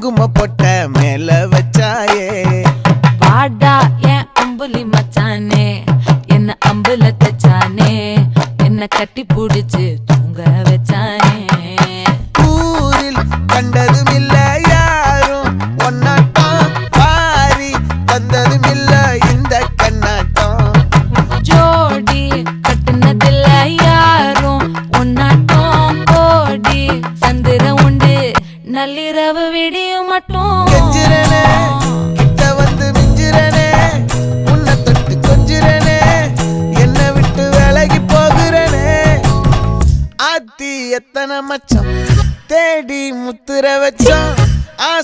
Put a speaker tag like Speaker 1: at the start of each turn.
Speaker 1: குங்கும பொட்ட மேல வச்சாயே
Speaker 2: பாடா என் அம்புலி மச்சானே என்ன அம்புல தச்சானே என்ன கட்டி புடிச்சு தூங்க வச்சானே
Speaker 1: ஊரில் கண்டதும் இல்ல யாரும் ஒன்னாட்டம் பாரி தந்ததும் இல்ல இந்த கண்ணாட்டம்
Speaker 2: ஜோடி கட்டுனதில்ல யாரும் ஒன்னாட்டம் கோடி சந்திர உண்டு நள்ளிரவு விடியும் மட்டும்
Speaker 1: கெஞ்சிரனே கிட்ட வந்து மிஞ்சிரனே உன்னை தொட்டு கொஞ்சிரனே என்ன விட்டு விலகி போகிறனே ஆத்தி எத்தனை மச்சம் தேடி முத்துற வச்சோம்